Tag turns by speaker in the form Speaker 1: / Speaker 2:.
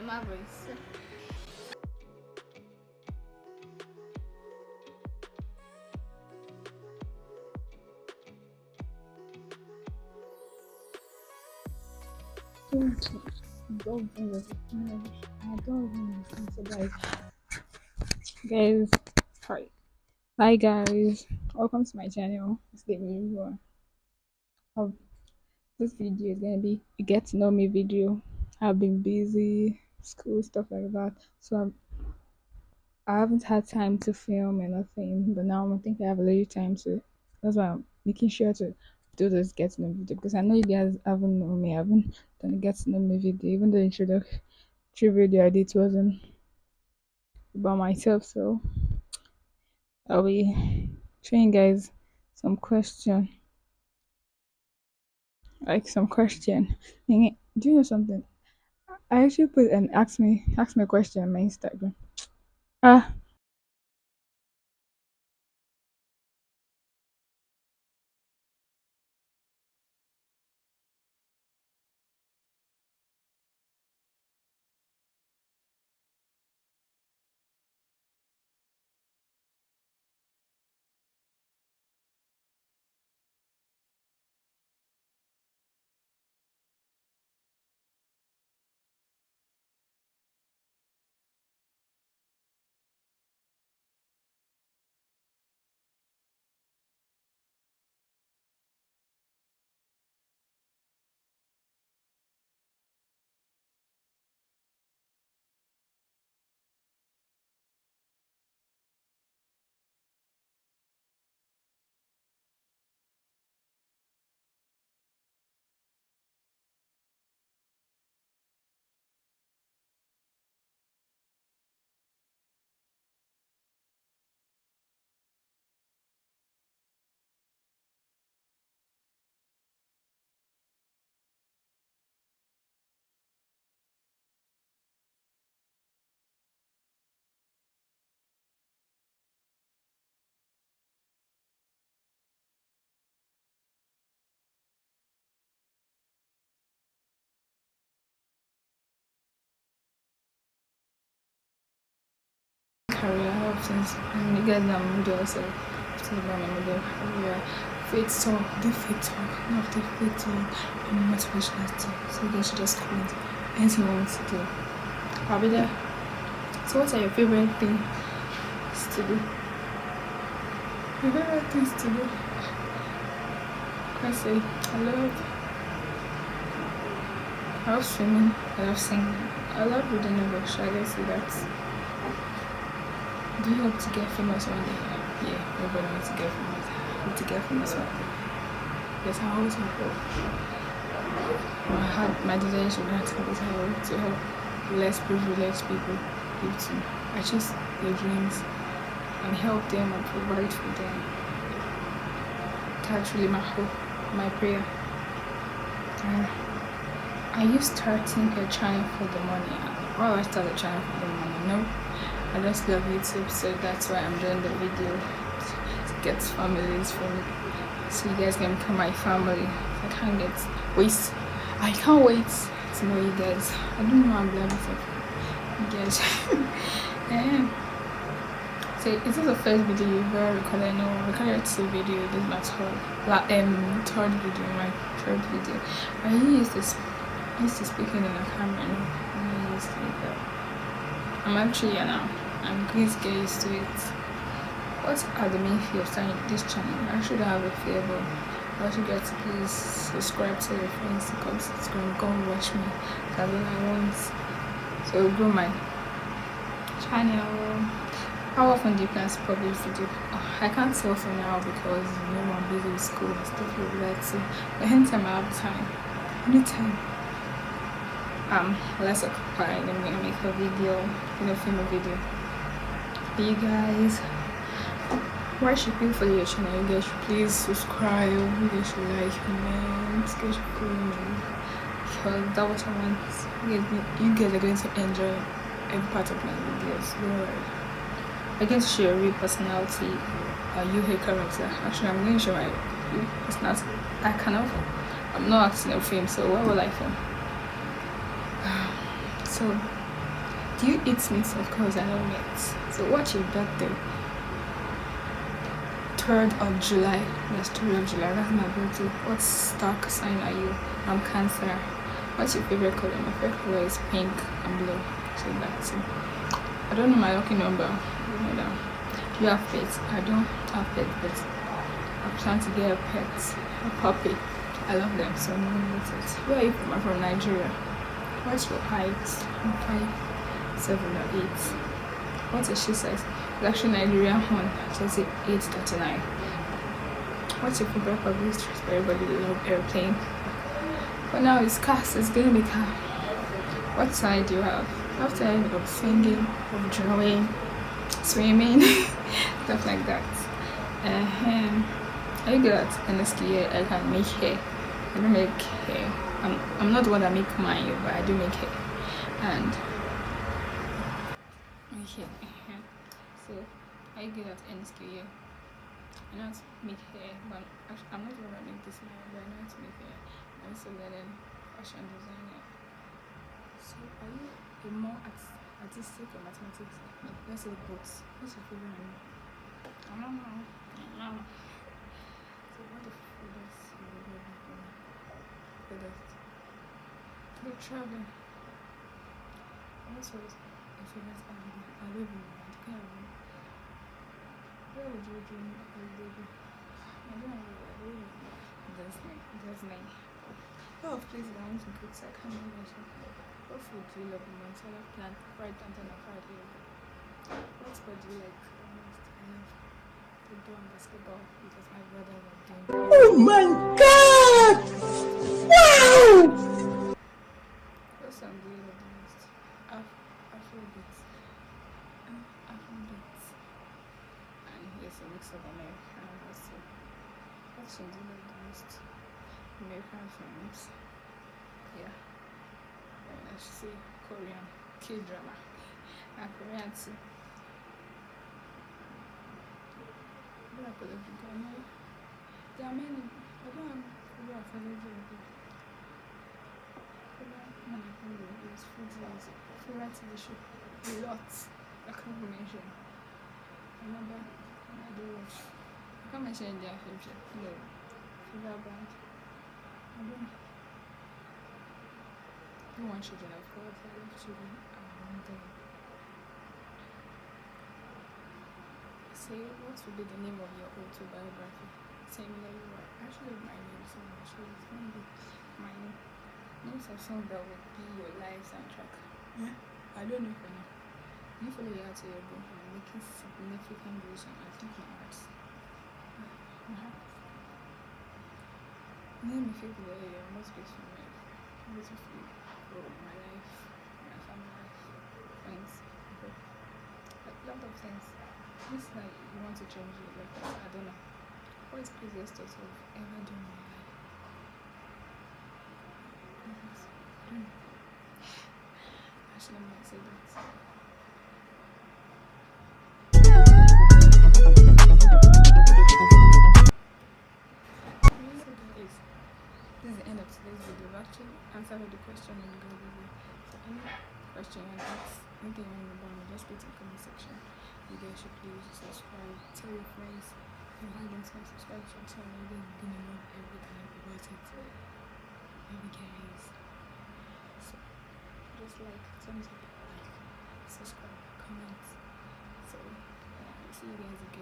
Speaker 1: my voice. Don't I don't even listen to guys. Hi guys, welcome to my channel. It's the new one. Of this video is gonna be a get to know me video. I've been busy, school stuff like that, so I haven't had time to film and nothing. But now I think I have a little time to. That's why I'm making sure to do this get to know me video because I know you guys haven't known me. I haven't done a get to know me video, even the introductory video I did wasn't about myself. So I'll be showing guys some question, some question. Do you know something? I actually put and ask me a question on my Instagram. Ah, career help since you guys know I'm middle, so talk about my middle career. Faith talk, the faith talk, not the faith talk, and motivational talk. So you guys should just comment anything you want to do. I'll be there. So what are your favorite things to do? Your favorite things to do? I say I love swimming, I love singing, I love reading a book. I guess that's. Do you hope to get famous one day? Yeah, everybody wants to get famous. Hope to get famous one day. Yes, I always hope. My desire should not to help less privileged people to achieve their dreams and help them and provide for them. That's really my hope, my prayer. Are you starting a channel for the money? Why would I start a channel for the money? No. I just love YouTube, so that's why I'm doing the video to get families from it, so you guys can become my family. I can't wait to know you guys. I don't know how I'm glad for you guys. Yeah. So is this the first video you've ever recorded? No, I recorded 2 videos. This is my third video. My third video. I used to speaking in a camera. No, I used to do that. I'm actually now. I'm going to get used to it. What are the main fears of starting this channel? I should have a fear, but I should get to please subscribe to your friends to come subscribe, go and watch me. That's what I want. So grow my channel. How often do you plan to publish video? I can't tell for now because I'm busy with school and stuff like that. So anytime I have time, anytime. Less occupied, I'm gonna make a video, film a video. You guys, why should people follow your channel? You guys should please subscribe, you guys should like, comment, you guys should follow me, because that was what I want. You guys are going to enjoy every part of my videos. Don't worry. I'm going to show your real personality, you hate character. Actually, I'm going to show my real personality. I'm not acting a film, so why would I film? So Do you eat meat? Of course, I know meat. So what's your birthday? 3rd of July. Yes, 3rd of July. That's my birthday. What star sign are you? I'm Cancer. What's your favorite color? My favorite color is pink and blue. So that's it. I don't know my lucky number. I don't know that. Do you have pets? I don't have pets, but I plan to get a pet, a puppy. I love them, so I'm going to get it. Where are you from? I'm from Nigeria. What's your height? I'm 5'7" or 8". What's your shoe size? It's actually Nigerian one. So it's 8.39. What's your favorite public street? Everybody love airplane. But now it's cars. It's gonna be car. What side do you have? After I end up singing, of drawing, swimming, stuff like that. Are you good at NSK? I can make hair. I don't make hair. I'm not the one that make mine, but I do make hair. And okay. So are you good at NSK? I know how to make hair, but I'm not the one that make this hair, but I know how to make hair. I'm also learning fashion designer. So are you a more artistic or mathematics? Let's say both. What's your favorite animal? I don't know. So what the furthest you will ever go? Furthest. Go traveling. What's your favorite holiday? I live in Canada. Where would you dream of holiday? I don't know. Disney. Oh, please, I want to go to I can't remember. What food do you love the most? I love fried plantain and fried egg. What sport do you like the most? I love football and basketball because my brother was doing that. Oh my god! Wow! What song do you love the most? Afrobeat. Afrobeat. And yes, a mix of American and also. What song do you love the most? American films. Yeah. And I should say Korean K-drama. And Korean too. There are many. I don't have Korean favorite. Is favorite TV show. A lot. I can't mention. Remember when I do watch. I can't mention Indian favorite. No. Favorite band. I don't know. I want children, of course. I love children. Say, what would be the name of your autobiography? Same name you are. Actually, my name so much. It's going to be my names of songs that would be your life soundtrack. Yeah. I don't know for now. You follow your heart to your brain and making significant goals on I think my heart. My heart. Name me people that are your most beautiful life. Beautiful for my life, my family life, friends, like a lot of things. It's like you want to change it, like I don't know. What is craziest thought you've ever done in your life? Actually, I might say that. This is the end of today's video. I've actually answered all the question in the video. So any question you want to ask, anything you want to know about me, just put in the comment section. You guys should please subscribe, tell your friends, invite them to subscribe to our channel. You're gonna love everything about it. Maybe guys. So just like, thumbs up, like, subscribe, comment. So see you guys again.